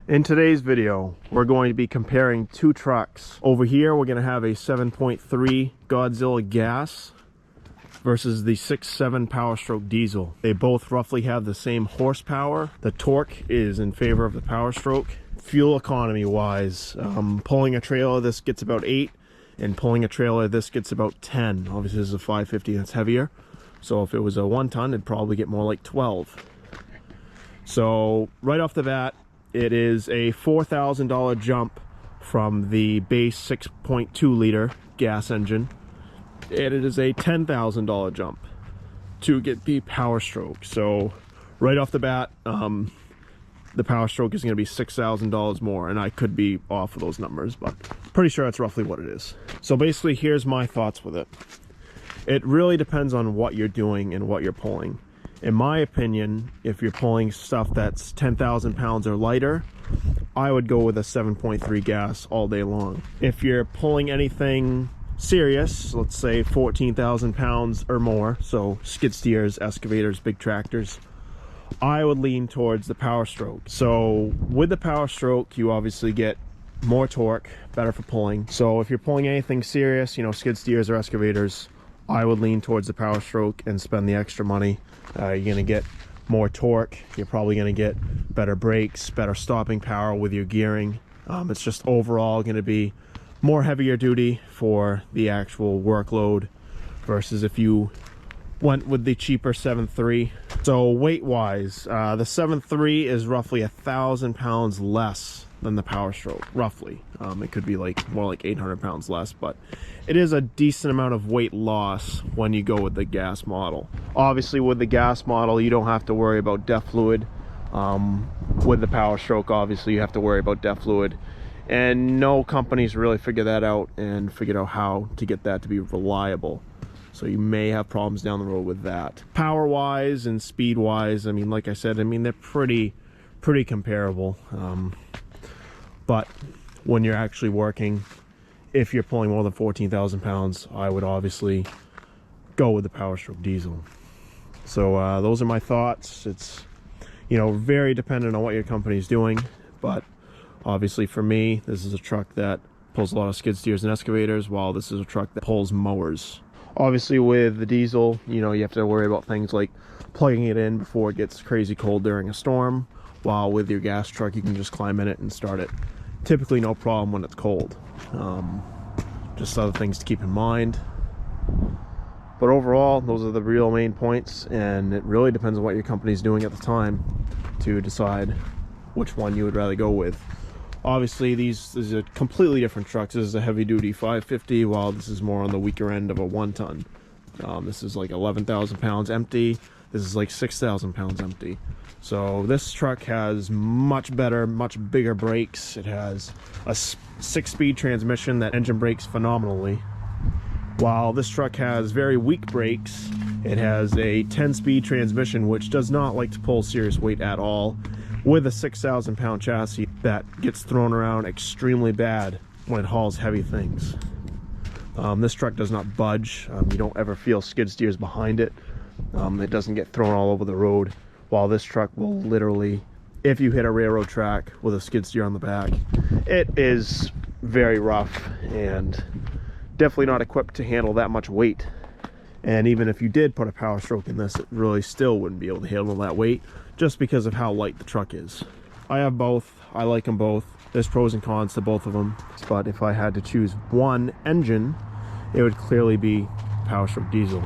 In today's video, we're going to be comparing two trucks. Over here, we're going to have a 7.3 Godzilla gas versus the 6.7 powerstroke diesel. They both roughly have the same horsepower. The torque is in favor of the powerstroke. Fuel economy wise, pulling a trailer, this gets about 8, and pulling a trailer, this gets about 10. Obviously, this is a 550 that's heavier. So if it was a 1 ton, it'd probably get more like 12. So right off the bat, it is a $4,000 jump from the base 6.2 liter gas engine, and it is a $10,000 jump to get the powerstroke. So right off the bat, the powerstroke is going to be $6,000 more, and I could be off of those numbers, but pretty sure that's roughly what it is. So basically, here's my thoughts with it. It really depends on what you're doing and what you're pulling. In my opinion, if you're pulling stuff that's 10,000 pounds or lighter, I would go with a 7.3 gas all day long. If you're pulling anything serious, let's say 14,000 pounds or more, so skid steers, excavators, big tractors, I would lean towards the powerstroke. So with the powerstroke, you obviously get more torque, better for pulling. So if you're pulling anything serious, you know, skid steers or excavators, I would lean towards the powerstroke and spend the extra money. You're going to get more torque. You're probably going to get better brakes, better stopping power with your gearing. It's just overall going to be more heavier duty for the actual workload versus if you went with the cheaper 7.3. So weight wise, the 7.3 is roughly 1,000 pounds less than the powerstroke, roughly. It could be like more like 800 pounds less, but it is a decent amount of weight loss when you go with the gas model. Obviously with the gas model, you don't have to worry about DEF fluid. With the powerstroke, obviously you have to worry about DEF fluid, and no companies really figure that out and figured out how to get that to be reliable. So you may have problems down the road with that. Power wise and speed wise, I mean, like I said, I mean, they're pretty comparable. But when you're actually working, if you're pulling more than 14,000 pounds, I would obviously go with the powerstroke diesel. So those are my thoughts. It's, you know, very dependent on what your company is doing, but obviously for me, this is a truck that pulls a lot of skid steers and excavators, while this is a truck that pulls mowers. Obviously with the diesel, you know, you have to worry about things like plugging it in before it gets crazy cold during a storm, while with your gas truck, you can just climb in it and start it. Typically no problem when it's cold. Just other things to keep in mind. But overall, those are the real main points, and it really depends on what your company's doing at the time to decide which one you would rather go with. Obviously, these are completely different trucks. This is a heavy-duty 550, while this is more on the weaker end of a 1 ton. This is like 11,000 pounds empty. This is like 6,000 pounds empty. So this truck has much better, much bigger brakes. It has a 6-speed transmission that engine brakes phenomenally. While this truck has very weak brakes, it has a 10-speed transmission, which does not like to pull serious weight at all, with a 6,000 pound chassis that gets thrown around extremely bad when it hauls heavy things. This truck does not budge. You don't ever feel skid steers behind it. It doesn't get thrown all over the road, while this truck will literally, if you hit a railroad track with a skid steer on the back, it is very rough and definitely not equipped to handle that much weight. And even if you did put a powerstroke in this, it really still wouldn't be able to handle that weight, just because of how light the truck is. I have both. I like them both. There's pros and cons to both of them, but if I had to choose one engine, it would clearly be powerstroke diesel.